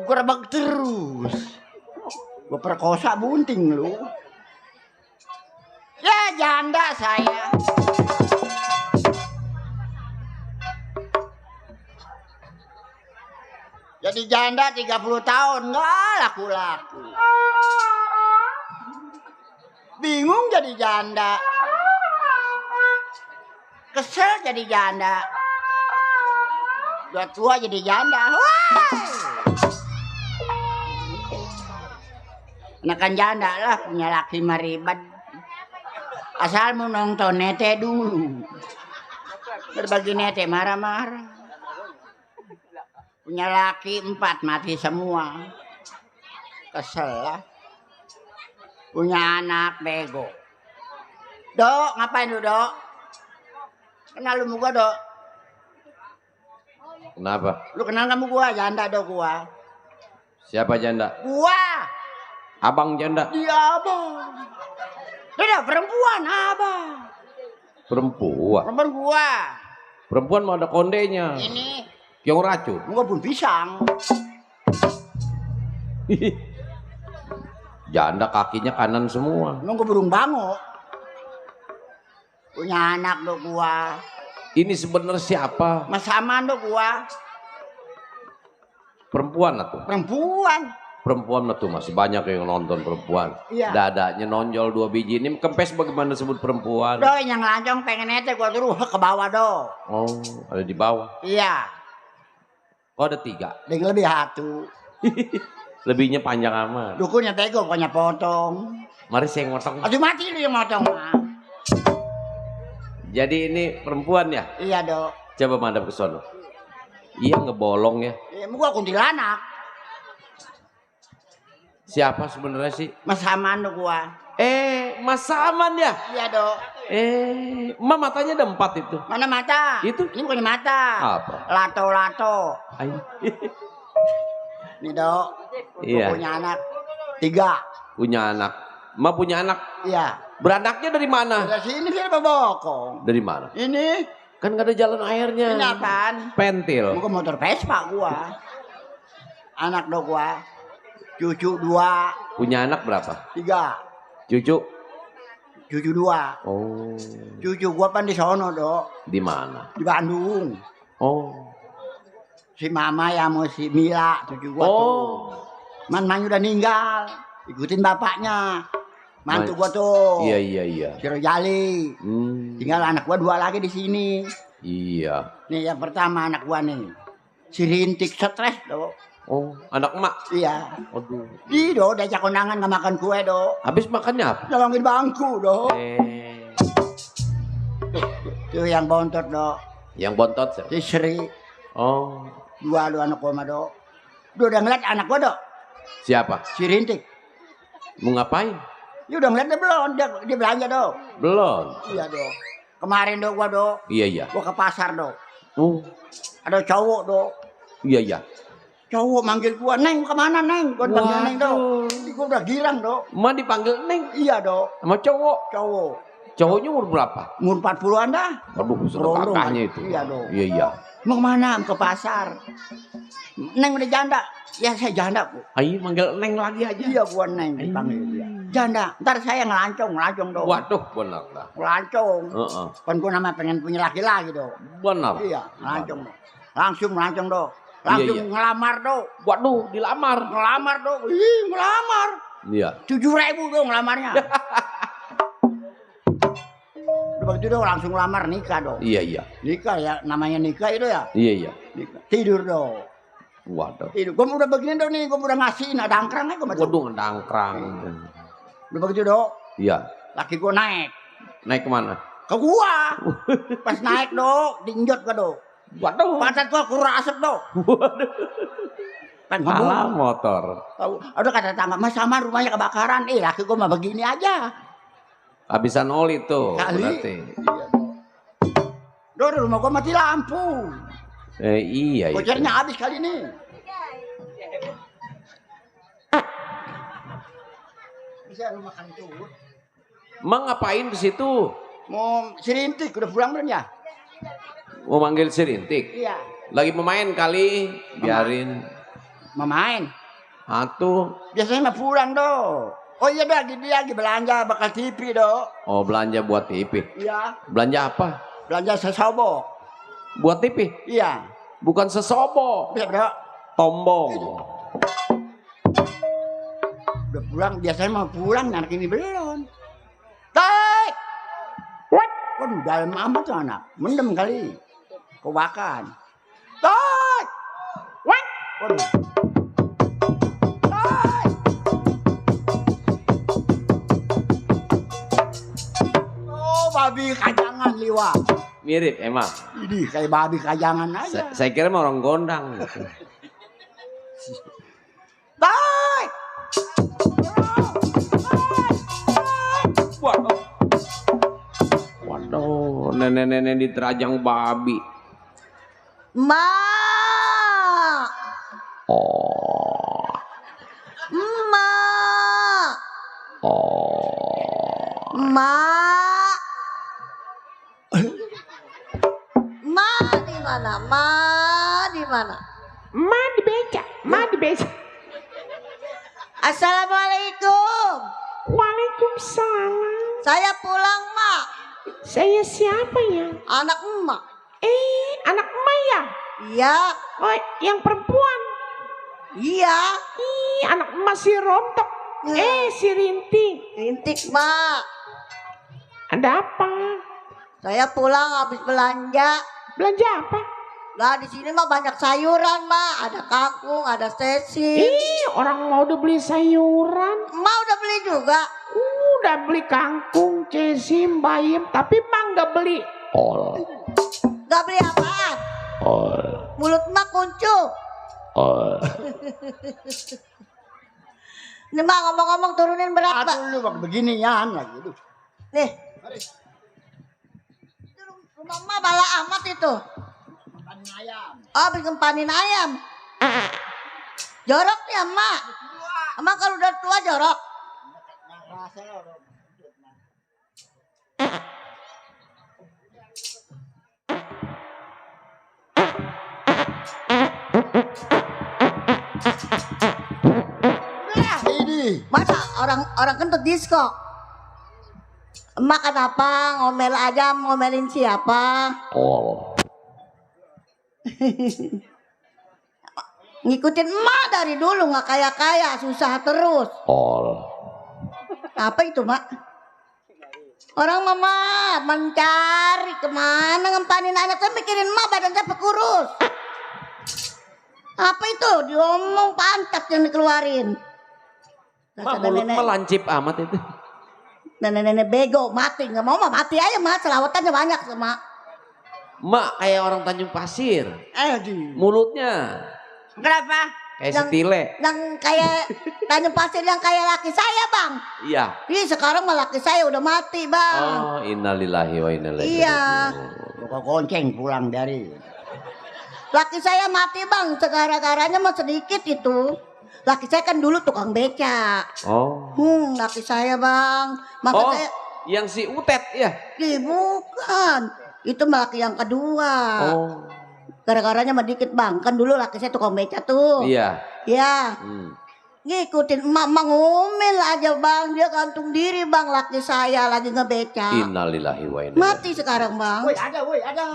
gerebek terus. Gua perkosa bunting lu. Ya janda saya. Jadi janda 30 tahun nggak laku-laku. Bingung jadi janda. Kesel jadi janda. Udah tua jadi janda. Wah! Anak janda lah punya laki maribad. Asal mau nonton nete dulu. Berbagi nete marah-marah. Punya laki 4 mati semua. Kesel lah. Punya anak bego. Dok, ngapain lu, Dok? Kenal lu gua, Dok? Kenapa? Lu kenal kamu gua, janda, Dok, gua. Siapa janda? Gua. Abang janda? Dia abang. Dia perempuan, abang. Perempuan? Perempuan gua. Perempuan mau ada kondenya. Ini. Yang racun? Gua pun pisang. Janda kakinya kanan semua. Nunggu burung bango. Punya anak, Dok, gua. Ini sebenarnya siapa? Mas Aman, Dok, gua. Perempuan atau? Perempuan. Perempuan tuh masih banyak yang nonton perempuan. Iya. Dadanya nonjol 2 biji. Ini kempes bagaimana sebut perempuan? Dok, yang lancong pengen nete gua terus ke bawah, Dok. Oh, ada di bawah. Iya. Oh, ada 3. Dengan lebih hatu. Lebihnya panjang amat. Dukunya tego, pokoknya potong. Mari saya ngotong. Aduh mati lu yang motong, mah. Jadi ini perempuan ya? Iya, Dok. Coba madep ke sono. Iya ngebolong ya. Iya, gua kuntilanak. Siapa sebenarnya sih? Mas Aman, Dok, gua. Mas Saman ya? Iya, Dok. Emak matanya ada 4 itu. Mana mata? Itu? Ini bukannya mata. Apa? Lato-lato. Ay. Nih, Dok. Iya. Gua punya anak 3. Punya anak. Emak punya anak. Iya. Beranaknya dari mana? Dari sini sih bokong. Dari mana? Ini. Kan gak ada jalan airnya. Ini apaan? Pentil. Bukan motor Vespa gua. Anak, Dok, gua. Cucu 2. Punya anak berapa? 3. Cucu? Cucu 2. Oh. Cucu gua pan di sono, Dok. Di mana? Di Bandung. Oh. Si Mama ya mau si Mila, cucu gua tuh. Man udah ninggal. Ikutin bapaknya. Mantu gua tuh. Iya. Si Rojali. Tinggal anak gua 2 lagi di sini. Iya. Nih yang pertama anak gua nih. Si Rintik stres, Dok. Oh, anak emak. Iya. Aduh. Ih, Dok, diajak kondangan nggak makan kue, Dok. Habis makannya apa? Nolongin bangku, Dok. Tuh yang bontot, Dok. Yang bontot siapa? Si Sri. Oh. 2 anak gua mah, Dok. Udah ngeliat anak gua, Dok. Siapa? Si Rintik. Mau ngapain? Ya udah ngeliat dia belum, dia belanja, Dok. Belum. Iya, Dok. Kemarin, Dok, gua, Dok. Iya. Gua ke pasar, Dok. Oh. Ada cowok, Dok. Iya. Cowok manggil gua, "Neng, kemana, Neng?" Gua panggil Neng, Dok. Gua udah girang, Dok. Emak dipanggil Neng Iya, Dok. sama cowok. Cowok. Cowoknya umur berapa? Umur 40-an dah. Aduh, sudah Rondong. kakaknya itu. Iya, Dok. Iya. Mau kemana? Ke pasar. Neng udah janda. Ya, saya janda, Bu. Ayo manggil Neng lagi aja. Iya, gua Neng dipanggil dia. Janda. Ntar saya ngelancong, Dok. Waduh, benar lah. Ngelancong. Heeh. Kan gua nama pengen punya laki-laki, Dok. Benar. Iya, ngelancong, Dok. Langsung ngelancong, Dok. Langsung Iya. ngelamar, Dok. Waduh, dilamar. Ngelamar, Dok. Ih, ngelamar. Iya. 7.000 dong ngelamarnya. Udah begitu dong langsung ngelamar nikah, Dok. Iya. Nikah ya, namanya nikah itu ya. Iya. Nikah. Tidur, Dok. Waduh. Tidur. Gua udah begini, Dok, nih. Gua udah ngasihin ada angkrangnya gua macam. Waduh, ngedangkrang. Udah begitu, Dok. Iya. Laki gua naik. Naik kemana? Ke gua. Pas naik, Dok, diinjot gua, Dok. Waduh. Pantat gua kurang asap, Dok. Waduh. Kan Alah ngomong. motor. Tahu, ada kata tangga, "Mas sama rumahnya kebakaran." Laki gua mah begini aja. Habisan oli tuh Kali. berarti. Iya, Dok. Dok, rumah gua mati lampu. Iya itu. Kocernya habis kali ini. Bisa lu makan itu. Emang ngapain di situ? Mau Sirintik udah pulang belum ya? Mau manggil si Rintik? Iya. Lagi pemain kali, biarin. Mau main. Atuh. Biasanya mah pulang do. Oh iya do, dia lagi belanja bakal TV do. Oh, belanja buat TV. Iya. Belanja apa? Belanja sesobok. Buat TV? Iya. Bukan sesobok. Iya do. Tombong. Udah pulang, biasanya mau pulang, anak ini belum. Tek! Waduh, dalam amat tuh anak. Mendem kali. Kobakan. Tek! Waduh. Tek! Oh, babi kajangan liwat. Mirip emang. Ini kayak babi kajangan aja. Saya kira mah orang gondang. Tek! Waduh, nenek-nenek diterajang babi. Ma, Oh, ma, oh. ma, ma di mana? Ma di mana? Ma di beca, ma di beca. Assalamualaikum. Waalaikumsalam. Saya pulang, Ma. Saya siapa ya? Anak emak. Anak Maya. Iya, Oh, yang perempuan. iya. Anak emak si rontok. Si Rinting. Rintik, Ma. Ada apa? Saya pulang habis belanja. Belanja apa? Lah di sini mah banyak sayuran, Ma. Ada kangkung, ada sesin. Orang mau udah beli sayuran. Ma udah beli juga. Udah beli kangkung, cesim, bayam, tapi mah nggak beli ol. Gak beli apaan? Mulut Ma kuncup. Ini Ma ngomong-ngomong turunin berat, Pak. Aduh lu bak beginian lagi lu. Nih. Itu rumah Ma bala amat itu. Panen ayam. Oh, bikin panin ayam. Jorok ya, Ma. Emang kalau udah tua jorok? Rasa orang. Ini Masa orang kentut disco? Emak kenapa ngomel aja, ngomelin siapa? Ngikutin emak dari dulu nggak kaya-kaya, susah terus. Apa itu, Mak? Orang mama mencari kemana ngempanin anak saya, mikirin emak badan saya kurus. Apa itu? Diomong pantat yang dikeluarin. Mak mulut melancip amat itu. Nenek-nenek bego mati, nggak mau mah mati aja mah, selawatannya banyak sama. Mak kayak orang Tanjung Pasir. di. Mulutnya Kenapa? kayak setile. Yang kayak Tanjung Pasir yang kayak laki saya, Bang. Iya. Ih, sekarang mah laki saya udah mati, Bang. Oh, innalillahi wa inna ilaihi Iya. raji'un. Kok konceng pulang dari. Laki saya mati, Bang. Segara-garanya mah sedikit itu. Laki saya kan dulu tukang beca. Oh. Laki saya, Bang. Maka Oh, saya, yang si Utet ya. ih, bukan. Itu mah laki yang kedua. Oh. Gara-garanya mah dikit, Bang. Kan dulu laki saya tukang beca tuh. Iya. Ya. Ngikutin emak ngomel aja, Bang. Dia gantung diri, Bang. Laki saya lagi ngebeca. Innalillahi wa inna ilaihi. Mati sekarang, Bang. Woi ada.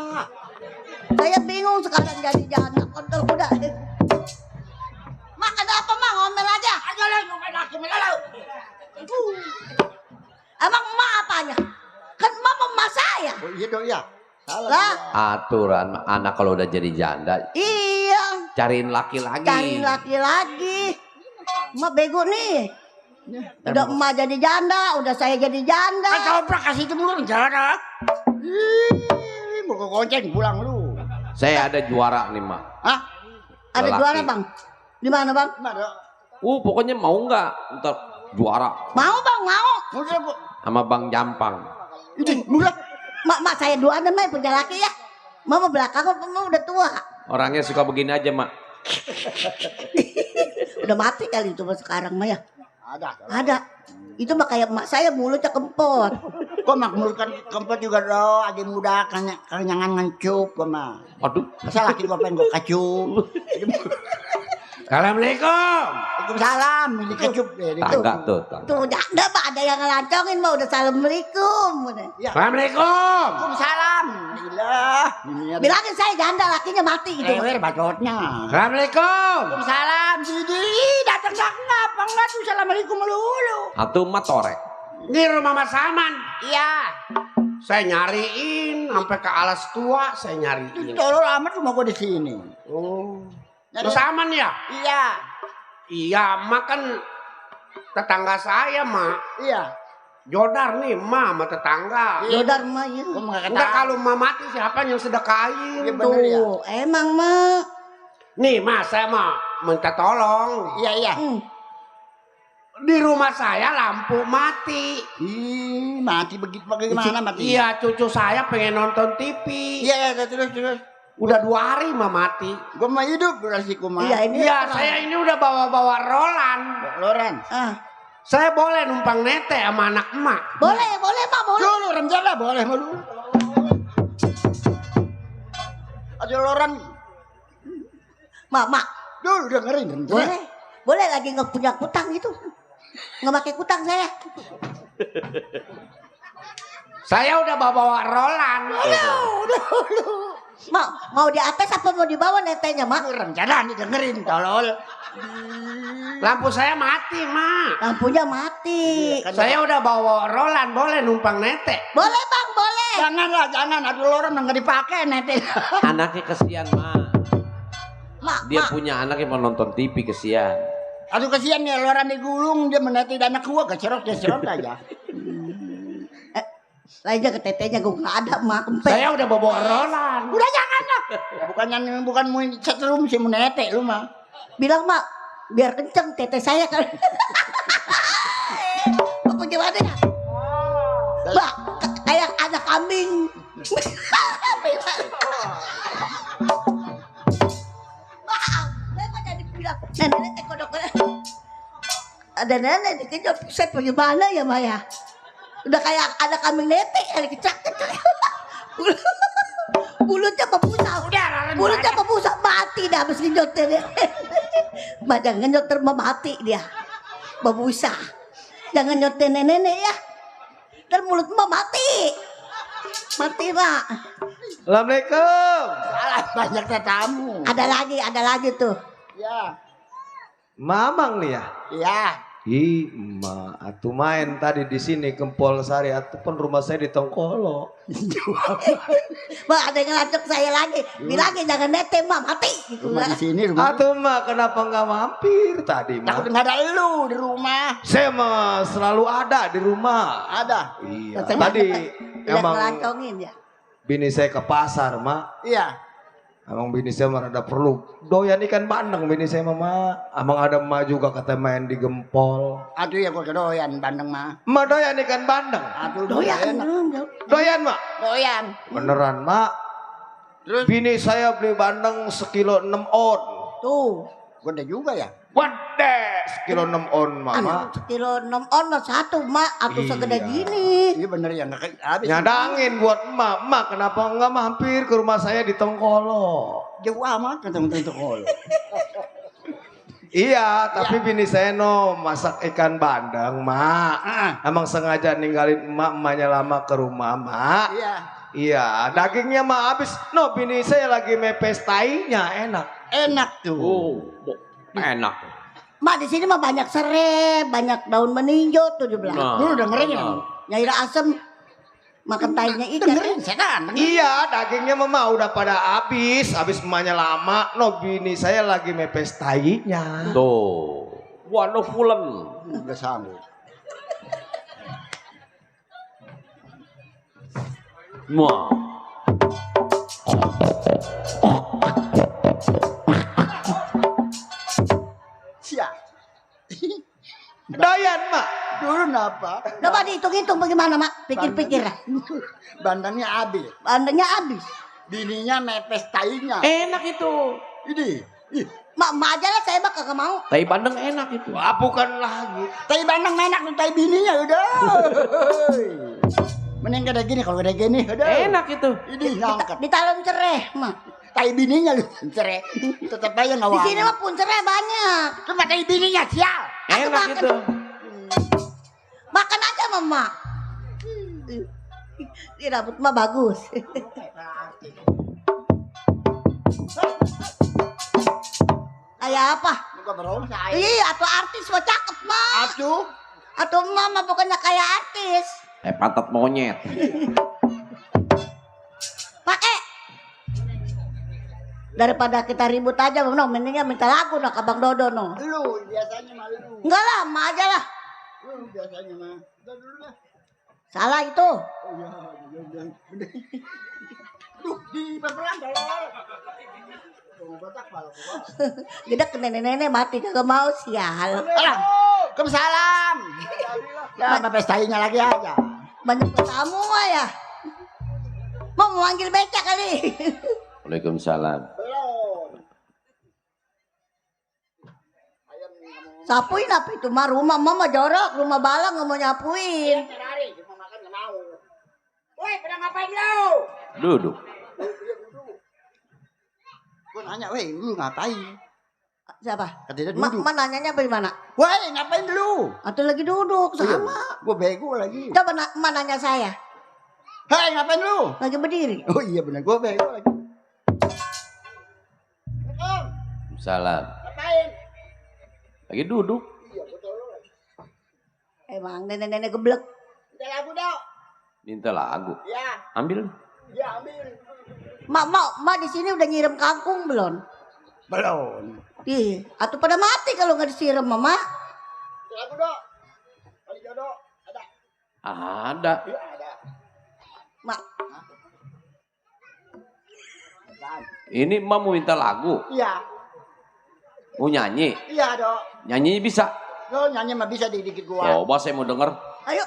Saya bingung sekarang jadi janda kontol kuda. Mak kenapa, Mak? Ngomel aja. Ayo lah ngomel lagi melalu. Emang emak apanya? Kan emak emak saya. Oh iya dong ya. Salah. Lah. Aturan anak kalau udah jadi janda Iya. cariin laki lagi. Cari laki lagi. Emak bego nih. Udah emak jadi janda, udah saya jadi janda. Kan toprak kasih itu mulu rencana. Ih, mau konceng pulang lu. Saya ada juara nih, Mak. Hah? Ada lelaki. juara, Bang. Di mana, Bang? Mana? Pokoknya mau nggak ntar juara Mau, Bang, mau. Mudah bu. sama Bang Jampang. Ini mudah. Mak saya dua ada mah punya laki ya. Mama belakang mama udah tua. Orangnya suka begini aja, Mak. Udah mati kali itu mah sekarang mah ya. Ada. Ada. Itu mah kayak emak saya mulutnya kempot. Kok makmur kan kempet juga do, lagi muda kenyangan ngancup kok mah. Aduh. Masa laki gua pengen gua kacup. Assalamualaikum. Waalaikumsalam. Ini kecup deh. Tangga tuh. Tangga. Tuh ada yang ngelancongin mah udah assalamualaikum. Ya. Assalamualaikum. Waalaikumsalam. Gila. Bilangin saya janda lakinya mati gitu. Lewer bacotnya. Assalamualaikum. Waalaikumsalam. Didi datang apa enggak tuh assalamualaikum melulu. Atuh mah torek. Di rumah Mas Saman. Iya. Saya nyariin sampai ke alas tua, saya nyariin. Tolol amat rumah gua di sini. Oh. Mas Saman ya? Iya. Iya, mak kan tetangga saya, mak. Iya. Jodar nih, mak sama tetangga. Yodar mah ya. Gua enggak Enggak, kalau mak mati siapa yang sedekahin? Iya, bener ya. Tuh, emang mah. Nih, mas, saya mau minta tolong. Iya, iya. Di rumah saya lampu mati. Ih, mati begitu bagaimana mati? Iya, cucu saya pengen nonton TV. Iya, iya, terus. Udah 2 hari mah mati. Gua mah hidup durasiku mah. Iya ini. Iya, saya ini udah bawa-bawa rolan. Loren. Saya boleh numpang nete sama anak emak. Boleh mak boleh. Dulu rencana boleh malu. Ada Loren. Mak. Dulu dengerin rencana. Boleh lagi nggak punya kutang gitu. Nggak pakai kutang saya. Saya udah bawa rolan. Udah. Mak, mau di atas apa mau dibawa netenya, Mak? Rencana nih dengerin tolol. Lampu saya mati, mak. Lampunya mati. Saya udah bawa rolan, boleh numpang nete. Boleh, Bang, boleh. Jangan. Ada Loren nggak dipakai netin. Anaknya kesian mah. Mak, Dia punya anak yang mau nonton TV kesian. Aduh kesian ya Loren digulung dia meneti anak gua kecerot aja. Lainnya ke tetenya gue nggak ada, Mak. Saya udah bawa rolan. Udah jangan lah. Bukan mau setrum sih menete lu mah. Bilang, Mak, biar kenceng tete saya kan. Apa gimana ya? Mbak, kayak ada kambing. Nenek kodok. Ada nenek dikejar pusat bagaimana ya Maya? Udah kayak ada kambing netek kali kecak. Mulutnya pepusah. Mulutnya pepusah mati dah habis ngejoter. Badan ngejoter mati dia. Pepusah. Jangan nyoter nenek ya. Ntar mulut mah mati. Mati, Mak. Assalamualaikum. Salah banyak tamu. Ada lagi tuh. Ya. Mamang nih ya? Iya. Ih, ma, atuh main tadi di sini Gempol Sari, atuh pun rumah saya di Tongkolo. Mak, ada yang ngelacok saya lagi. Bilangin jangan nete, Mak, mati. Gitu, Rumah di Mak. sini rumah. Atuh ma, kenapa nggak mampir tadi ma? Takut nggak ada lu di rumah. Saya mah selalu ada di rumah. Ada. Iya. Katanya Tadi Udah emang ngelacongin ya. bini saya ke pasar ma. Iya. Emang bini saya mah ada perlu doyan ikan bandeng bini saya mama. Emang ada emak juga kata main di Gempol. Aduh ya gua kedoyan bandeng mah. Emak doyan ikan bandeng. Aduh Doyan. Doyan mak. Doyan. Beneran mak. Terus Bini saya beli bandeng sekilo 6 on. Tuh. gede juga ya. Wadah, sekilo 6 on mama. Kilo 6 on mah satu, Mak. Atau Iya. segede gini. Iya bener ya nggak habis. Nyadangin buat emak, emak kenapa enggak mampir ke rumah saya di Tongkolo? Jauh amat ketemu Tongkolo. Iya, tapi bini saya no masak ikan bandeng, mak. Emang sengaja ninggalin emaknya lama ke rumah, mak. Iya. Iya, dagingnya mah habis. No, bini saya lagi mepes tainya, enak. Enak tuh. Oh, enak. Mak di sini mah banyak serai, banyak daun meninjo tuh di belakang. Nah, Dulu dengerin ya. benar. Nyaira asem makan tainya ikan. Dengerin setan. Iya, dagingnya mama udah pada habis emaknya lama. No, bini saya lagi mepes tainya. Tuh. Waduh pulen. Udah sanggup. Wah. Siap. Doyan, mak. Dulu napa? Coba dihitung-hitung bagaimana, Mak? Pikir-pikir. Bandangnya habis. Bandengnya habis. Bininya mepes tainya. Enak itu. Ini. Ih, Mak aja lah saya mah kagak mau. Tai bandeng enak itu. Wah, bukan lagi. tai bandang enak tuh tai bininya udah. Mending gede gini kalau gede gini. Udah. Enak itu. Ini ngangkat. Ditalon cereh, Mak. Tai bininya lu puncernya. Tetep aja nggak Di wangi. sini mah puncernya banyak. Cuma tai bininya sial. Enak itu. Makan aja mama. Ini rambut mah bagus. Kayak apa? Muka berong saya. Iya, atau artis mah cakep mah. Aduh. Atau mama pokoknya kayak artis. Pantat monyet. Pakai. Daripada kita ribut aja, no, mendingan minta lagu nak Abang Dodo no. Lu biasanya mah lu. Enggak lah, ma aja lah. Lu biasanya mah. Udah dulu lah. Salah itu. Oh iya, udah. Duh, di pelan tolong. Tuh, batak pala gua. Gede ke nenek-nenek mati kagak mau sial. Alah. Waalaikumsalam. Ya, apa pestainya lagi aja. Banyak tamu mah ya. Mau memanggil becak kali. Waalaikumsalam. Belum. Sapuin apa itu mah rumah mama jorok, rumah bala nggak mau nyapuin. Hari cuma makan enggak mau. Woi, pada ngapain lu? Duduk. Gua nanya, "Weh, lu ngapain?" Siapa? Katanya Ma, duduk. nanyanya bagaimana? Woi, ngapain lu? Atau lagi duduk sama. Gua bego lagi. Coba nanya saya. Hei, ngapain lu? Lagi berdiri. Oh iya benar, gua bego lagi. Salam. Ngapain? Lagi duduk. Iya, betul lu. Emang nenek-nenek geblek. Kita lagu dong. Minta lagu. Ya, Ambil. ya ambil. Mak di sini udah nyiram kangkung belum? Belum. Ih, atau pada mati kalau nggak disiram mama. Kita lagu dong. Kali jodoh ada. Ada. Iya, ada. Mak, Ini Emak mau minta lagu. Iya. Mau nyanyi. Iya, Dok. Nyanyi bisa. Lo nyanyi mah bisa dikit gua. Coba saya mau denger. ayo.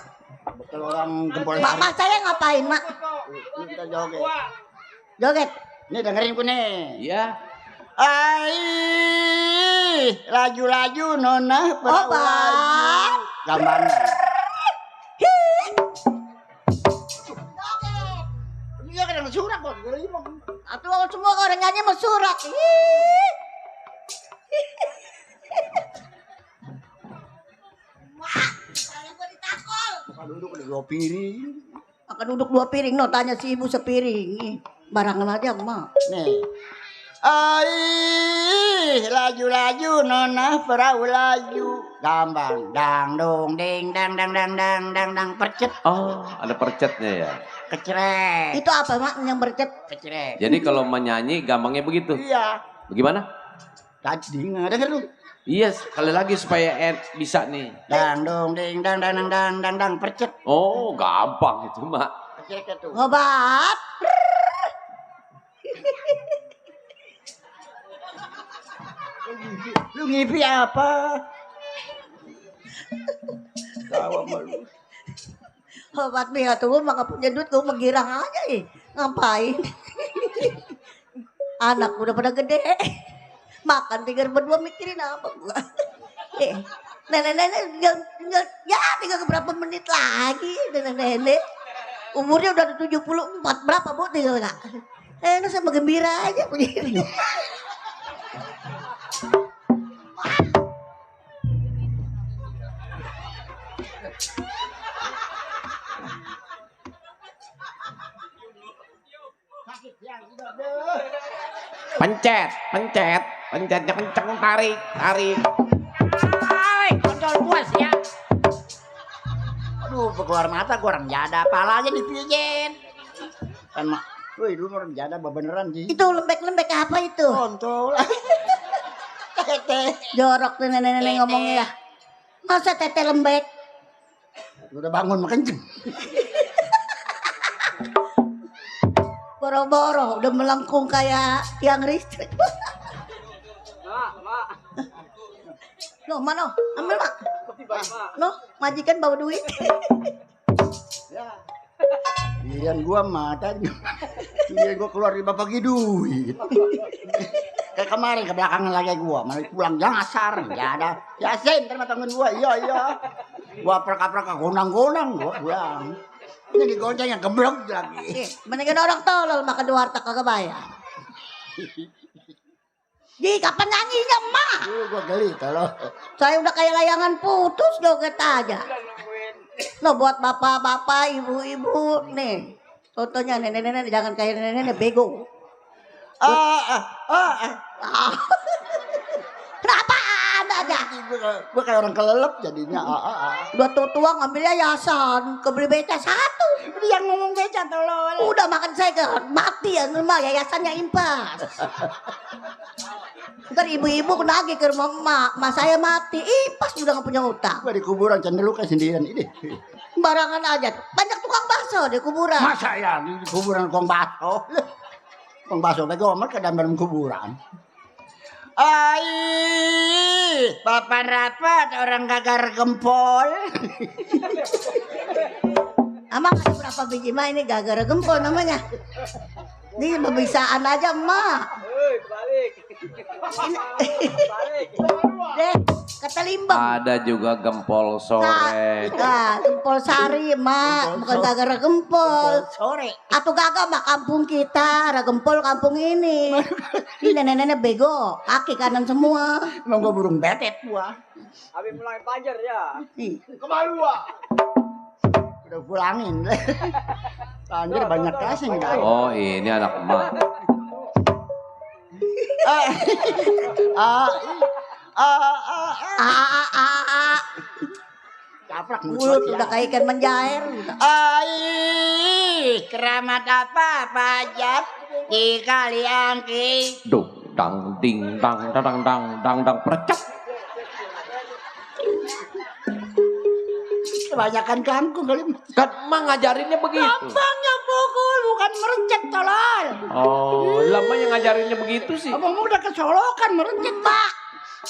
Betul orang gempol Mak saya ngapain mak? Ini kita joget. Joget. Nih dengerin ku nih. Iya. Ai, laju-laju nona perahu Obat. laju. Gambarnya. Iya kan ada surat kok. Atau semua orang nyanyi mau surat. Mak, saya gua ditakol. Makan duduk di dua piring. Makan duduk 2 piring, no tanya si ibu sepiring. Ih, barangan aja mak. Nih. Ai, laju-laju nona perahu laju. Gambang dang dong ding dang dang dang dang dang dang percet Oh, ada percetnya ya. kecrek. Itu apa mak yang bercet? Kecrek. Jadi kalau menyanyi gampangnya begitu. Iya. Bagaimana? Tadi nggak denger lu. Iya, sekali lagi supaya bisa nih. Dang dong ding dang dang dang dang dang dang percet. Oh, gampang itu, Mak. Kecrek tuh. Ngobat. Lu ngipi apa? Tawa malu. Ngobat nih tuh gua mah punya duit gua menggirang aja ngapain? Anak udah pada gede. Makan tinggal berdua mikirin apa gua. Nenek-nenek tinggal berapa menit lagi nenek-nenek. Umurnya udah 74 berapa bu tinggal enggak? Ini sama gembira aja begini. Pencet, pencet, pencetnya kenceng, tarik, tarik. Ay, kontol gua sih ya. Aduh, keluar mata gua orang jada, palanya dipijit. Kan mak, woi lu orang jada beneran sih. Itu lembek-lembek apa itu? Kontol. Tete. Jorok tuh nenek-nenek ngomongnya ya. Masa tete lembek? Udah bangun makan kenceng. Boro-boro udah melengkung kayak tiang listrik. Loh, mana? Ambil, Mak. Loh, majikan bawa duit. Ya. Giliran gua mata. Giliran gua keluar di bagi duit. Kayak kemarin ke belakangan lagi gua, malah pulang nyasar, ya ada. Yasin terima tangan gua. Iya. Gua perka-perka gonang-gonang gua pulang. Ini digonceng yang geblok lagi. Mendingan orang tolol makan di warteg kagak bayar. Ji, kapan nyanyinya emak? Gua geli tolong. Saya udah kayak layangan putus joget aja. Lo buat bapak-bapak, ibu-ibu nih. Contohnya nenek-nenek jangan kayak nenek-nenek bego. Kenapa aja? Gua kayak orang kelelep jadinya. Udah tua ngambil yayasan, kebeli beca satu. Dia ngomong beca tolong. Udah makan saya ke mati ya, rumah yayasannya impas. Ntar ibu-ibu nagih ke rumah emak saya mati, impas udah gak punya utang. Gua di kuburan cenderung sendirian ini. Barangan aja, banyak tukang bakso di kuburan. Masa ya di kuburan kong baso. Kong baso bego amat ke dalam kuburan. Papan rapat orang gagar gempol. Emang ada berapa biji mah ini gara-gara gempol namanya? Ini pembisaan aja emak. Deh, kata limbang. Ada juga gempol sore. Nah, gempol sari emak, bukan gara-gara gempol. Sore. Atau gagak mah kampung kita, ada gempol kampung ini. Ini nenek-nenek bego, kaki kanan semua. Emang gua burung betet gua. Habis mulai pajar ya. Kemalu udah pulangin. Anjir banyak kasing kan. Oh ini anak emak. Caprak Mulut udah kayak ikan menjair. Keramat apa pajak di Kaliangki. Duh, dang ding dang dang dang dang dang percak. Kebanyakan kangkung kali. Kan emak ngajarinnya begitu. Abangnya pukul bukan merencet tolol. Oh, lama yang ngajarinnya begitu sih. Abang udah kesolokan merencet pak.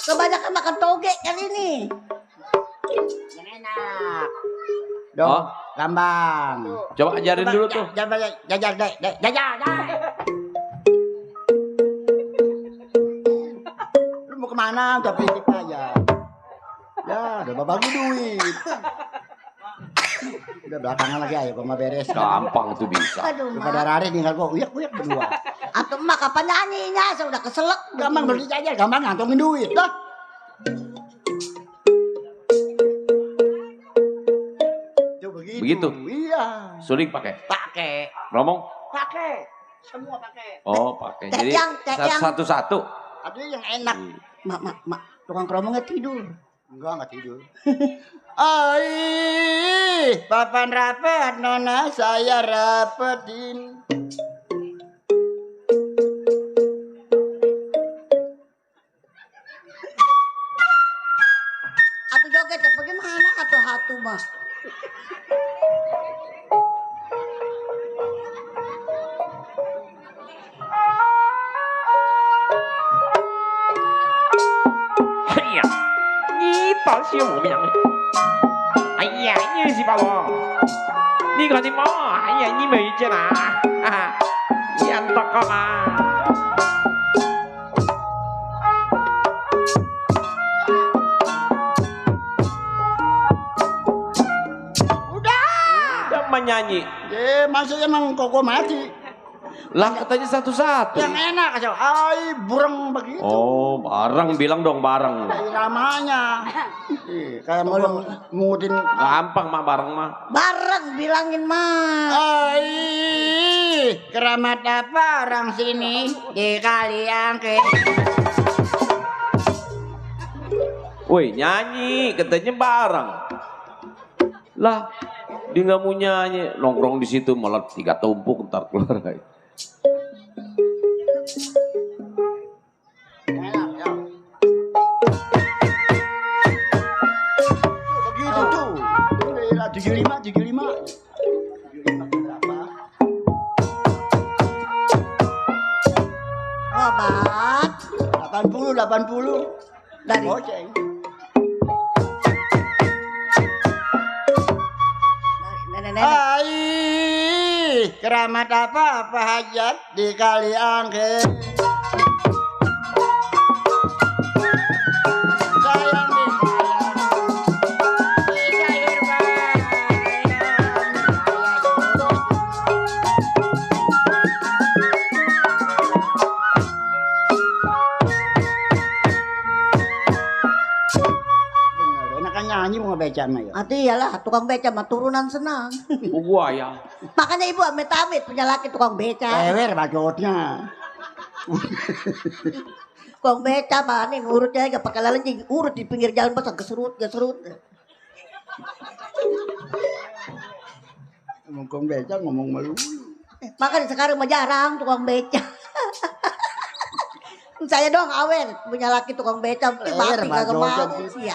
Kebanyakan makan toge kali ini. Yang enak. Dong, Oh. Gambang. Coba ajarin dulu tuh. Jajal deh. Lu mau kemana? Udah pikir aja. Ya, udah bagi duit. Udah belakangan lagi ayo gua beres. Gampang tuh bisa. Aduh, Daripada mak. Rari tinggal gua uyak berdua. Atau emak kapan nyanyinya? Saya udah keselak. Gampang beli aja, gampang ngantongin duit. Dah. Tuh begitu. Begitu? Iya. Suling pakai. Pakai. Ngomong. Pakai. Semua pakai. Oh, pakai. Kayak Jadi yang- satu-satu. Ada yang enak. Mak. Tukang keromongnya tidur. Enggak tidur. Papan rapat nona saya rapetin. Atau joget ya bagaimana atau hatu mah? Iya. Ni tao xiu mo yang. Ai ya, ni si ba lo. Ni ga ni mo, ai ya, ni mei jie na. Ni an tok ka ma. Udah menyanyi. Maksudnya emang koko mati. Lah katanya satu-satu. Yang enak aja. Burung begitu. Oh, bareng bilang dong bareng. Kayak namanya. Kayak mau ngutin. Gampang mah bareng mah. Bareng bilangin mah. Keramat apa orang sini di Kaliangke. Woi nyanyi katanya bareng. Lah dia nggak mau nyanyi nongkrong di situ malah 3 tumpuk ntar keluar kayak. Enak ya. Begitu tuh. Udah 75 berapa? Obat 80 dari goceng. nenek-nenek. Keramat apa hajat di Kaliangke. Sayang di sayur bayam. nyanyi mau beca mah ya. Ati iyalah tukang beca mah turunan senang. Gua ya. Makanya ibu amit-amit punya laki tukang beca. Ewer bacotnya. Tukang beca mah nih ngurutnya gak pakai lalenjing, urut di pinggir jalan pasang keserut. Ngomong beca ngomong malu. Makanya sekarang mah jarang tukang beca. Saya doang awen punya laki tukang beca, mati kagak mau. Ya.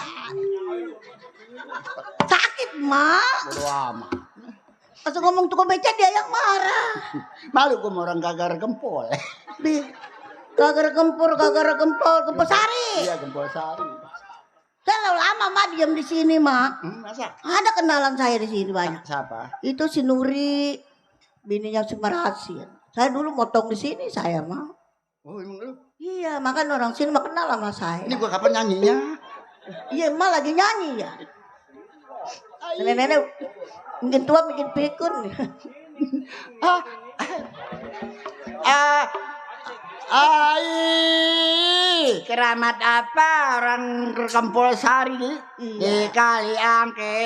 Sakit mak. Bodo amat. Pas ngomong tukang beca dia yang marah. Malu gua sama orang gagar gempol. Gagar gempur sari. Iya gempol sari. Saya lalu lama mak diam di sini mak. Masa? Ada kenalan saya di sini banyak. Siapa? Itu si Nuri, bininya si Marasin. Saya dulu motong di sini saya mak. Oh emang lu? Iya, makanya orang sini mah kenal sama saya. Ini gua kapan nyanyinya? Iya, emak lagi nyanyi ya. Nenek-nenek mungkin tua bikin pikun. Keramat apa orang Kempol Sari di Kali Angke.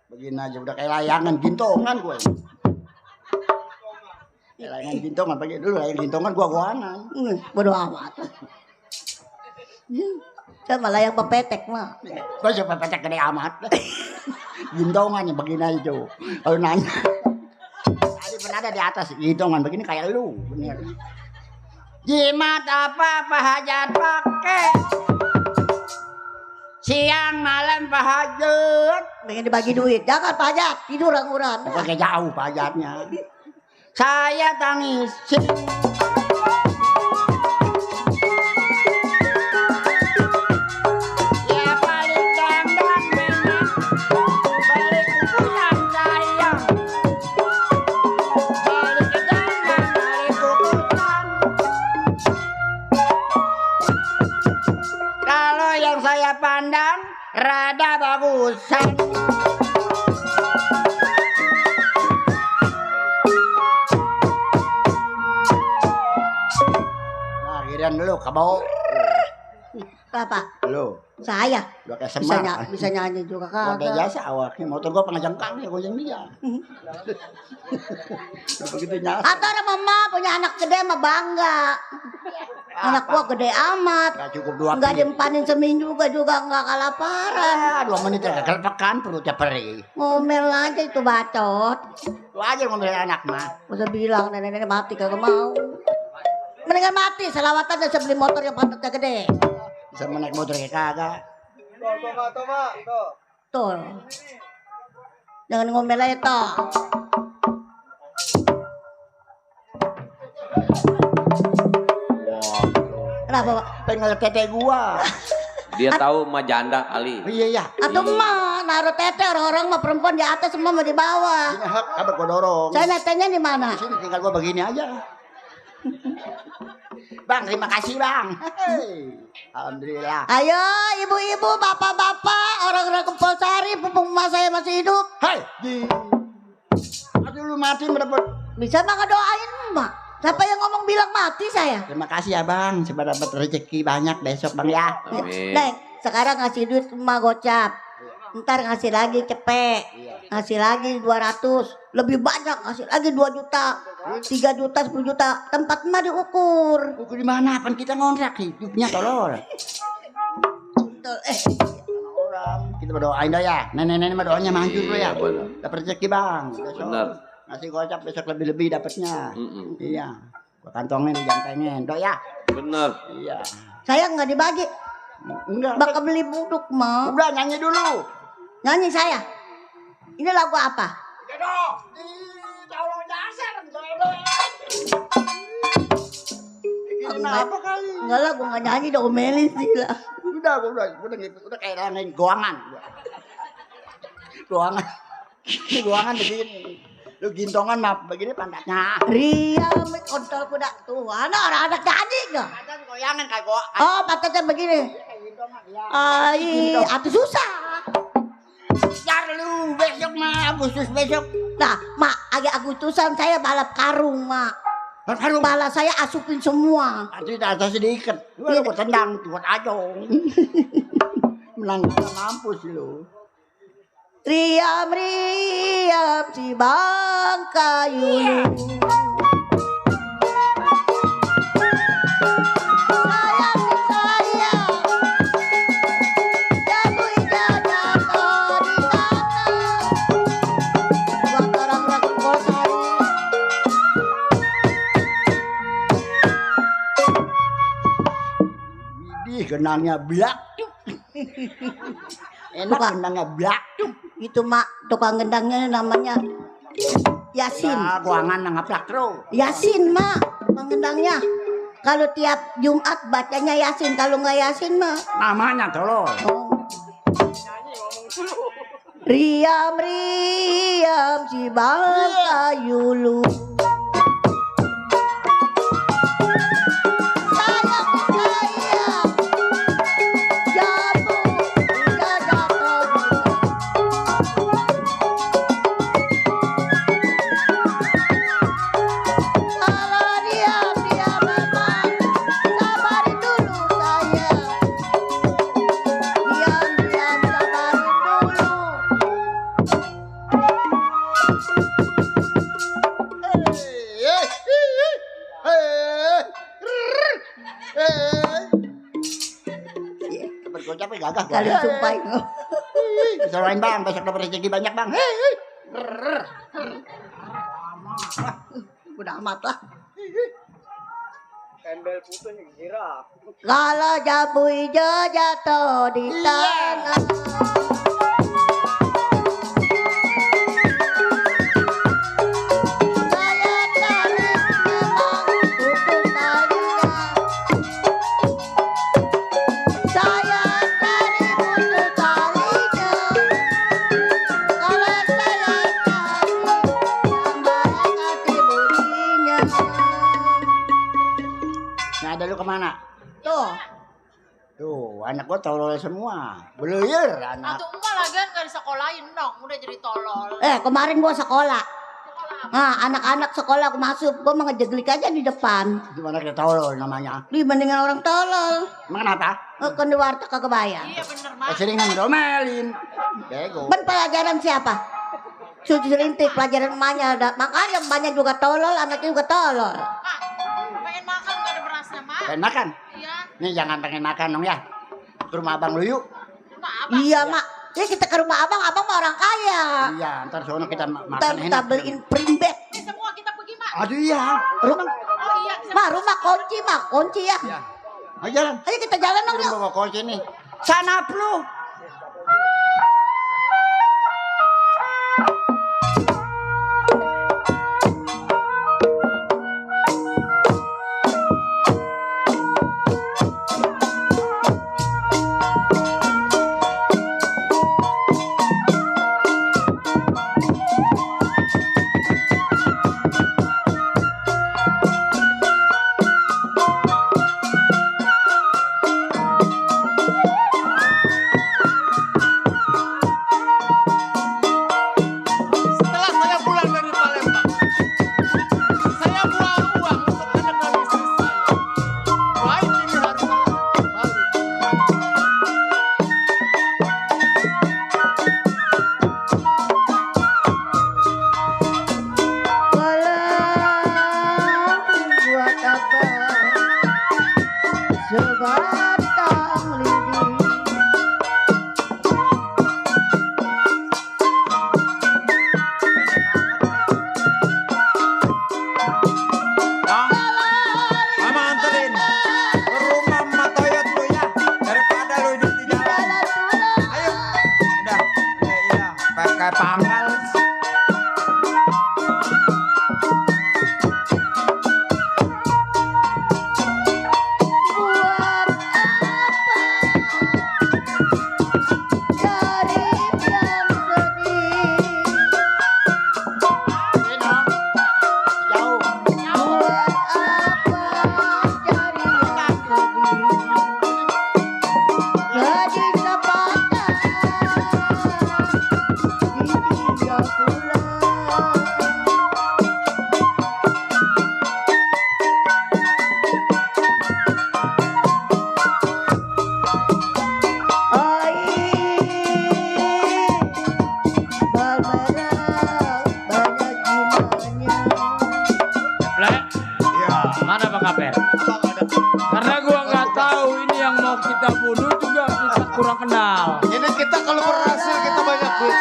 Begini aja udah kayak layangan gintongan gue. Kayak layangan gintongan pakai dulu layangan gintongan goanan. Bodoh amat. Saya malah yang pepetek mah. Kok siapa pepetek gede amat. Gintongan yang begini aja tuh. Kalau nanya. Tadi pernah ada di atas gintongan begini kayak lu, bener. Jimat apa Pak Hajat pakai? Siang malam Pak Hajat. Pengen dibagi duit. Jangan Pak Hajat, tidur orang-orang. Pakai jauh Pak Hajatnya. Saya tangisin. Ya balik dandang memang. Balik kukusan sayang. Balik ke dandang, balik kukusan. Kalau yang saya pandang rada bagusan. Nah, kirain dulu kabau. Apa? Lu Saya udah kayak bisa, semak. bisa nyanyi juga Gua ada kagak. jasa awaknya motor gua pengajang kang ya goyang dia. Udah begitu nyasa. Atau ada mama punya anak gede mah bangga. Anak gua gede amat. Gak cukup 2 Enggak menit. dimpanin seminggu juga enggak kelaparan. 2 menit udah kelepekan perutnya perih. Ngomel aja itu bacot. Lu aja ngomelin anak mah. Masa bilang nenek-nenek mati kagak mau. Mendingan mati selawatan dan beli motor yang pantatnya gede. Bisa menaik motor kayak kagak. Tuh. Jangan ngomel aja toh. Kenapa Pak? Pengen tete gua. Dia tahu mah janda Ali. Oh, iya ya. Atau mah naruh tete orang-orang mah perempuan di atas semua mau di bawah. Ini hak kabar gua dorong. Saya netenya di mana? Sini tinggal gua begini aja. Bang, terima kasih bang. Hei. Alhamdulillah. Ayo ibu-ibu, bapak-bapak, orang-orang Kempol Sari, pupung emak saya masih hidup. Hei. Aduh lu mati mendapat. Bisa mah ngedoain emak. Siapa yang ngomong bilang mati saya? Terima kasih ya bang. Coba dapat rezeki banyak besok bang ya. Amin. Neng, sekarang ngasih duit emak gocap. Ntar ngasih lagi cepet. Ngasih lagi 200. Lebih banyak ngasih lagi 2 juta. 3 juta, 10 juta. Tempat emak diukur. Ukur di mana? Pan kita ngontrak hidupnya tolol. Betul. Orang kita berdoain dah ya. Nenek-nenek mah doanya manjur lo ya. Iya, bener. Dapat rezeki bang. Besok. Bener. Ngasih gocap besok lebih-lebih dapatnya. Mm-mm. Iya. Gua kantongin jangan pengen. Dok ya. Bener. Iya. Saya nggak dibagi. Enggak. Bakal beli buduk mau. Udah nyanyi dulu. Nyanyi saya. Ini lagu apa? Lagu Kenapa kali? Enggak lah, gue gak nyanyi, udah omelin sih lah. Udah ngikut, udah kayak langgain goangan. Goangan. Ini goangan begini. Lu gintongan mah begini pantatnya. Ria, kontol kuda tuh. Anak nyanyi gak? Ada goyangan kayak gua. Oh, pantatnya begini. Kayak gintongan ya. Ay, atuh susah. Jar lu besok mah Agustus besok. Nah, mak, agak Agustusan saya balap karung, mak. Karung. Bala saya asupin semua. Tadi atas sedikit. Lu gua tendang buat ajong. Menang mampus lu. Riam si bangka yulu. Sayang si sayang, jago ijazah di tanah. Buat orang rakyat Kolsari. Widih genangnya blak. Enak Bukan. genangnya blak. Itu mak, tukang gendangnya namanya Yasin. Ah, goangan ngaplak terus. Yasin mak, tukang gendangnya. Kalau tiap Jumat bacanya Yasin, kalau nggak Yasin mah. Namanya tolong. Oh. Riam si bangka yulu. Sayang sayang, jamu udah jatuh. Kalau dia memang sabarin dulu sayang. Diam sabarin dulu. Cepet gue capek gagah. Kali sumpahin lo. Selain bang, besok dapat rezeki banyak bang. Udah amat lah. Embel putus giraf. Kalau jambu hijau jatuh di tanah. Saya tarik memang putus talinya. Saya tarik putus talinya. Kalau saya tarik yang baik hati bunyinya. Nah, ada lu kemana? Tuh. Tuh, anak gua tolol semua. Beluyur anak. Atau enggak lagi kan gak disekolahin dong, udah jadi tolol. Kemarin gua sekolah. Nah, anak-anak sekolah aku masuk, gua mau ngejeglik aja di depan. Gimana kita tolol namanya? Di mendingan orang tolol. Emang kenapa? Kan di warteg kagak bayar. Iya bener mah. Keseringan domelin. Bego. Ban pelajaran siapa? Suci rintik pelajaran emaknya ada. Makanya banyak juga tolol, anaknya juga tolol. Kak, pengen makan gak ada berasnya mah. Pengen makan? Iya, Nih jangan pengen makan dong ya. Ke rumah abang lu yuk. rumah abang. Iya, Mak. Ya kita ke rumah abang mah orang kaya. Iya, ntar sono kita Ntar makan kita enak. beliin primbet. Ini semua kita pergi mak. Aduh iya. Rumah, Oh iya, rumah kunci ya. Iya. Ayo jalan. Ayo kita jalan dong yuk. Bawa kunci nih. Sana lu. Bang Aper? Karena gua nggak tahu ini yang mau kita bunuh juga kita kurang kenal. Ini kita kalau berhasil kita banyak duit.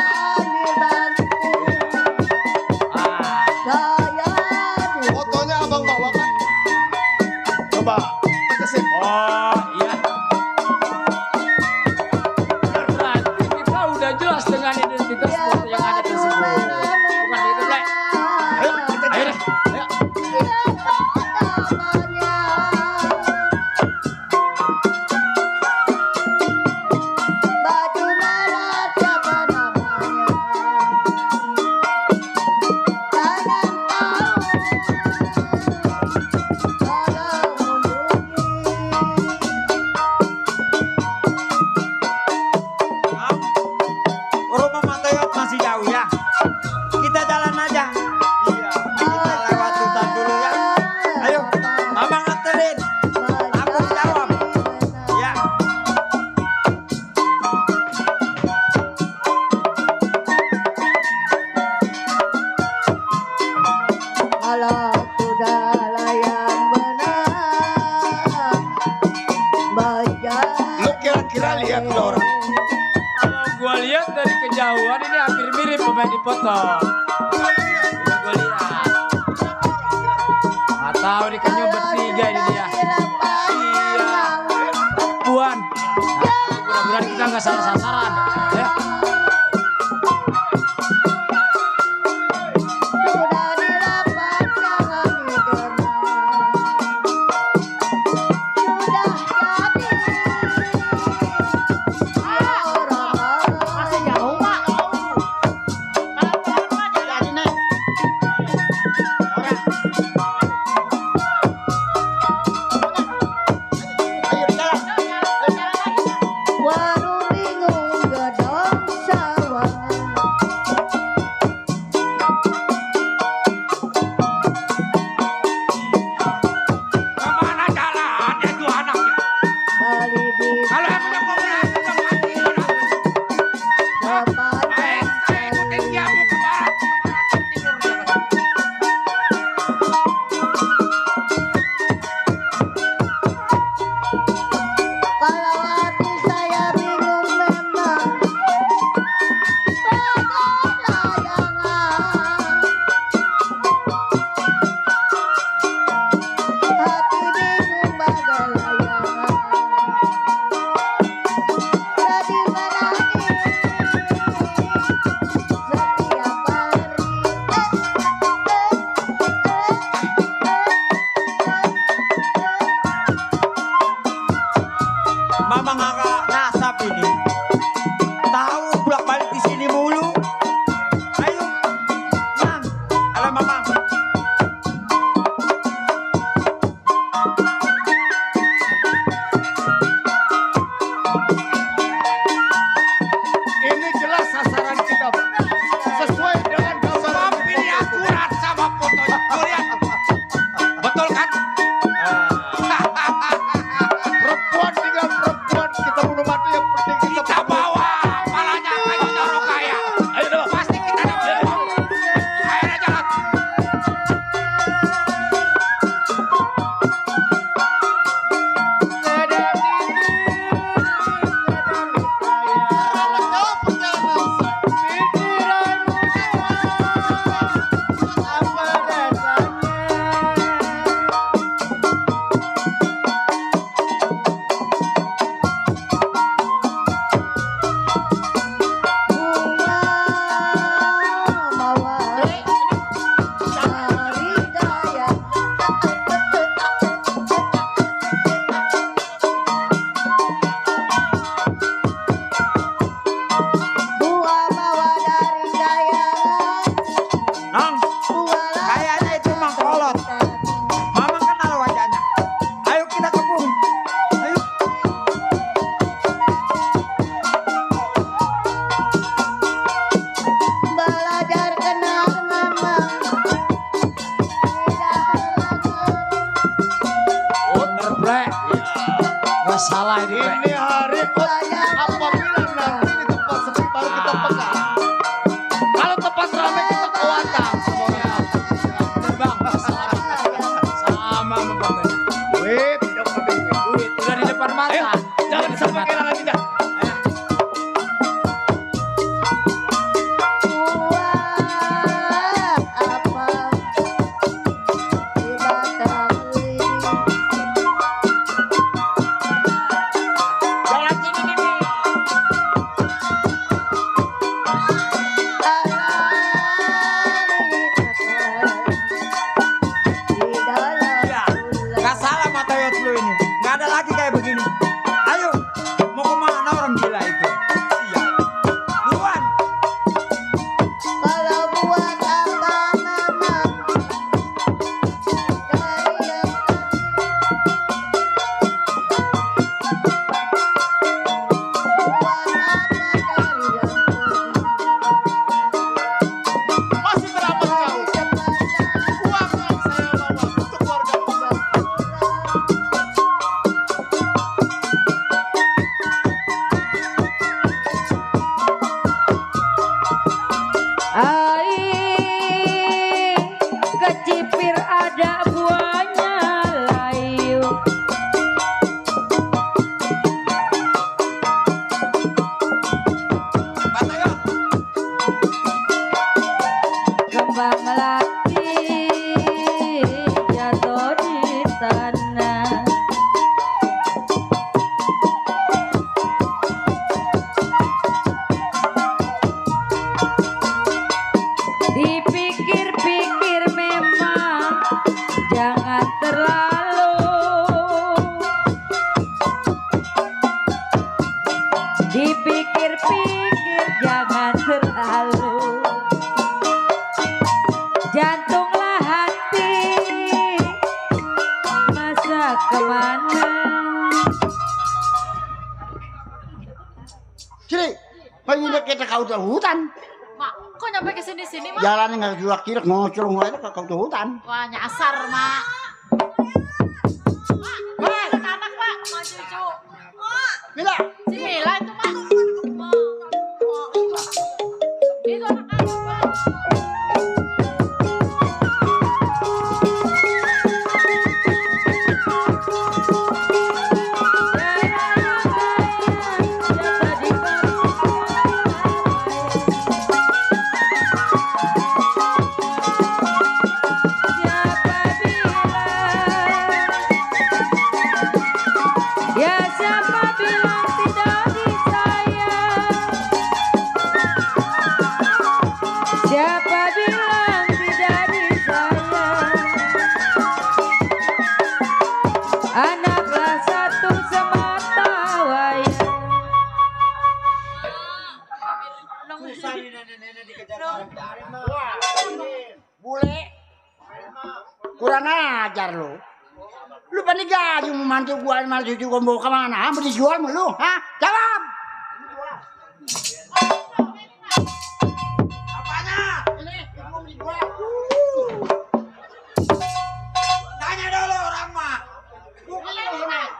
Fotonya abang bawa kan? Coba tekesin. Oh iya. Berarti kita udah jelas dengan identitas foto yang ada tersebut. Bukan begitu, Blek? Ayo deh. Ayo. Baju merah siapa namanya? Jangan tahu kalau Rumah Matayot masih jauh ya. Kita jalan aja. Iya. Kita lewat hutan dulu ya. Ayo, Abang anterin. Abang jawab. Ya. kalau sudah layang benang baca Lu kira-kira lihat tuh orang? Kalau gua lihat dari kejauhan ini hampir mirip pemain di foto. Udah gua lihat. Nggak tahu nih kayaknya bertiga ini dia. Iya. Puan. Mudah-mudahan kita nggak salah sasaran. Ya. sudah dilapat jangan digenang sudah jadi orang Masih jauh, Mak. Pelan-pelan, Mak, jadi nih. Ayo jalan. Jalan lagi, Mak. warung bingung gedong sawangan Kemana jalannya tuh anaknya? bali bis Kalau yang udah mau berhasil udah pasti udah. sepanjang Saya ikutin dia mau ke barat. Ke timur dia kata. kalau hati saya bingung memang bagai layangan hati bingung bagai layangan jadi menangis setiap hari Mamang agak nasab ini. Tahu bolak-balik di sini mulu. Ayo. Mam. Halo Mamang. Ini jelas sasaran kita, Bang. Sesuai dengan gambar. Tapi ini akurat sama fotonya. Tuh lihat. Betul kan? Perempuan tinggal perempuan. Kita bunuh mati yang penting kita Kita bawa palanya kayu jorok kaya. Ayo dong. Pasti kita dapat uang. Ayo deh, jalan. bunga mawar dari daya bunga mawar dari daya Nong. bunga Kayaknya itu Mang Kolot. Mamang kenal wajahnya. Ayo kita kebun. Ayo. belajar kenal memang tidak halangan Bener, Blek. Nggak salah ini, Blek. Ini hari apabila nanti di tempat sepi baru kita pegang. Kalau tempat ramai kita kuatang semuanya. Bener, Bang. Sama, sama, Bang. Duit, dong kambing. Duit udah di depan mata. Ayo, jangan sampai kehilangan jejak. Buat apa kita beli? Jalan sini nih. Iya, nggak salah Matayot lu ini. Nggak ada lagi kayak begini. Ayo, mau kemana orang gila itu? Iya. Buruan. Kalau buat apa mama kayak buat apa kalian Masih berapa kau? Uang yang saya bawa untuk keluarga besar. Kecipir ada buahnya layu. Matayot. Kembang melati jatuh di tanah. Dipikir-pikir memang jangan terlalu. Dipikir-pikir jangan terlalu. Jantunglah hati masa kemana. Sini, pengen kita kau ke hutan. Mak, kok nyampe ke sini-sini, Mak? Jalannya nggak jual kira ngocol aja ke kau ke hutan. Wah, nyasar, Mak. Mak, anak, Mak, sama cucu. Bila, Si Mila itu, Mak. Itu anak-anak, Mak. Siapa bilang tidak disayang? Siapa bilang tidak disayang? Anaklah satu semata wayang. bule. Kurang ajar lu. Lu panik gaji membantu gua sama cucu gua mau kemana? Mau dijual mau lu? Hah? Jawab! Apanya? Ini, gua mau dijual. Tanya dulu orang mah. Bukan lu naik.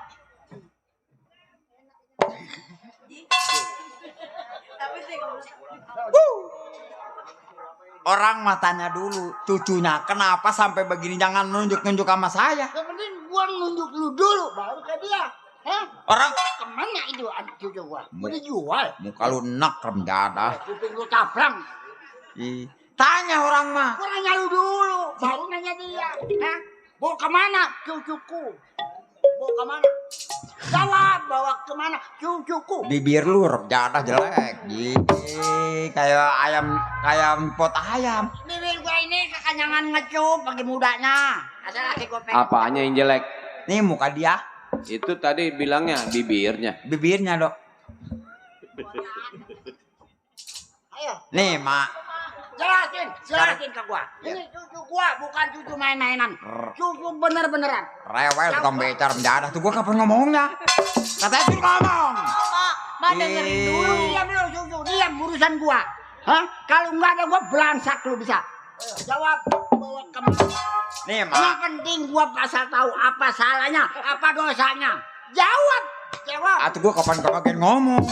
Orang matanya dulu, cucunya kenapa sampai begini, jangan nunjuk-nunjuk sama saya. Yang penting gua nunjuk lu dulu baru ke dia. Hah? Orang Kemana itu anak cucu gua? Mau dijual? muka lu enak rem jadah. Kuping lu caprang. Ih, tanya orang mah. Gua nanya lu dulu, baru nanya dia. Hah? Bawa kemana cucuku? Bawa kemana? Jawab, bawa kemana cucuku? Bibir lu rem jadah jelek. Gini, kayak pot ayam. Bibir gua ini kekenyangan ngecup pagi mudanya. Ada lagi gua pengen. Apanya yang jelek? Nih muka dia, Itu tadi bilangnya bibirnya. bibirnya dok. Ayo, Nih mak, jelasin ke gua. Ini cucu gua, bukan cucu main-mainan. Cucu bener-beneran. rewel tukang becar rem jadah tuh, gua kapan ngomongnya? Katanya suruh ngomong. Ma dengerin dulu. Diam lu cucu, diam urusan gua. Hah? Kalau nggak ada gua belangsak lu bisa. Jawab, bawa kemana? Nih Yang mak, penting gua pasal tahu apa salahnya, apa dosanya. Jawab. atuh gua kapan kemakin ngomong.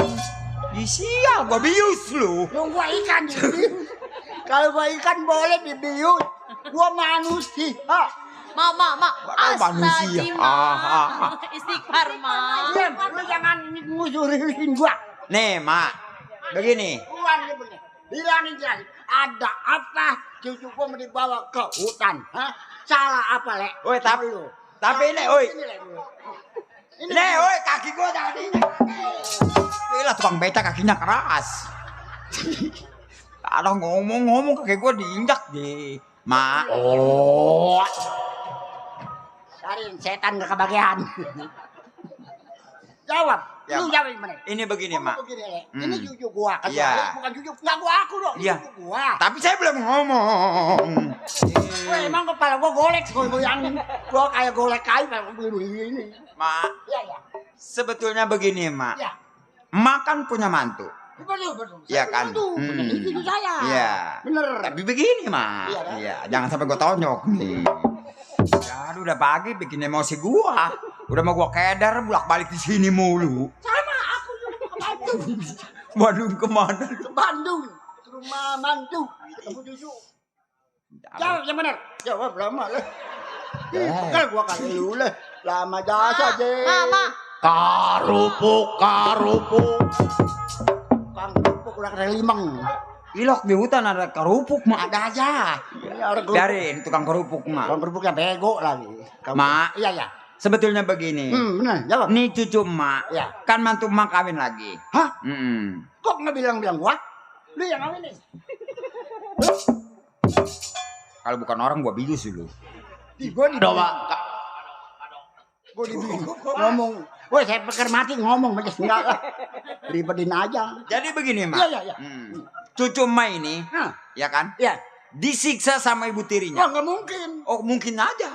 Ih, sial, gua bius lu. Lu gua ikan dibius. Kalau gua ikan boleh dibius. Gua manusia. Ma. Manusia. Istighfar, Ma. Diam, lu jangan ngusurin gua. Nih, Mak. Begini. Bilangin jelas, ada apa cucu gua mau dibawa ke hutan? Hah? Salah apa, Le? Woi, tapi ini, woi. Ini, woi, kaki gua jangan diinjak. Gila, tukang beca kakinya keras. Ada ngomong-ngomong kaki gua diinjak deh. Mak. Oh. Cariin setan gak kebagian. Jawab. Ya, Lu Mak. jawab gimana? Ini begini, Mak. Begini, Le. Hmm. Ini cucu gua. Iya. Bukan cucu. Enggak gua aku dong. Iya. Cucu gua. Tapi saya belum ngomong. Wah, emang kepala gua golek, gua goyangin. Gua kayak golek kayu kayak begini. Mak, Iya. sebetulnya begini, Mak. Iya. Mak kan punya mantu. Betul. Iya kan? Itu cucu saya. Iya. Bener. Tapi begini, Mak. Iya, kan? Iya, jangan sampai gua tonyok nih. Ya, aduh, udah pagi bikin emosi gua. Udah mau gua kedar bolak-balik di sini mulu. Sama aku juga ke Bandung. Bandung kemana? Ke Bandung. Ke rumah mantu. Ketemu cucu. Jawab yang benar. Jawab lama lah. Kan gua kata lu lah. Lama jasa aja. Ma. Karupuk. Kang kerupuk udah kena limang. Ilok di hutan ada kerupuk, Mak. Ada aja. Biarin tukang kerupuk, Mak. Kang kerupuknya bego lagi. Mak. Iya. Sebetulnya begini. Benar. Jawab. Nih cucu Mak. Iya. Kan mantu Mak kawin lagi. Hah? Mm-mm. Kok nggak bilang gua? Lu yang kawin nih. Kalau bukan orang gua bius dulu. Gua di doa. Gua di ngomong. Woi, saya pikir mati ngomong beres enggak lah. Ribetin aja. Jadi begini, Mak. Iya. Cucu Mak ini, Hah? ya kan? Iya. Disiksa sama ibu Wah, tirinya. nggak mungkin. Oh, mungkin aja.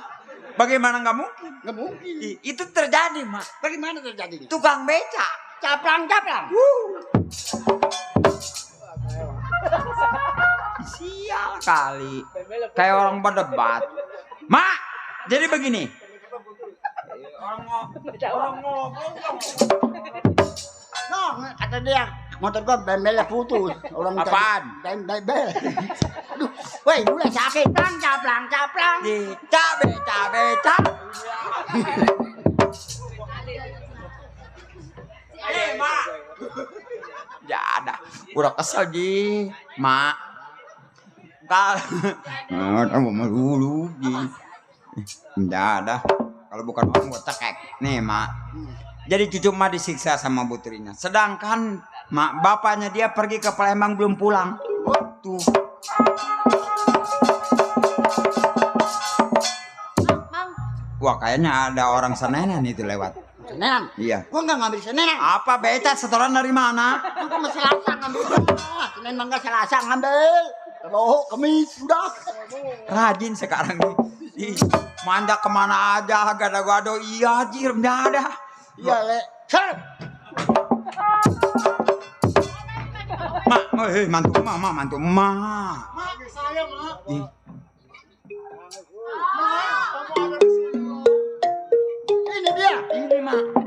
Bagaimana nggak mungkin? Nggak mungkin. Itu terjadi, Mak. Bagaimana terjadinya? Tukang beca. Caplang. Sial kali. Kayak orang berdebat. Mak, jadi begini. Orang ngomong. No, kata dia, motor gua bembelnya putus. Orang Apaan? Bembel. Aduh, woi, gue sakit. Caplang. Beca. Mak. Ya ada. Udah kesel, Ji. Mak. Kamu dulu, Ji. Ya ada. Kalau bukan orang gua cekek. Nih, Mak. Jadi cucu Mak disiksa sama putrinya. Sedangkan Mak, bapaknya dia pergi ke Palembang belum pulang. Tuh. Mang. Wah, kayaknya ada orang senenan itu lewat. Senenan? Iya. Gua nggak ngambil senenan. Apa beca setoran dari mana? Aku masih Selasa ngambil. Senin mangga Selasa ngambil. Roh, Kamis, udah. Rajin sekarang nih. Ih, manjak kemana aja, gado-gado. Iya, Jir, nggak ada. Iya, Le. Ser. Mantu emak. Saya, Mak. Ih, Ini dia. ini, Mak.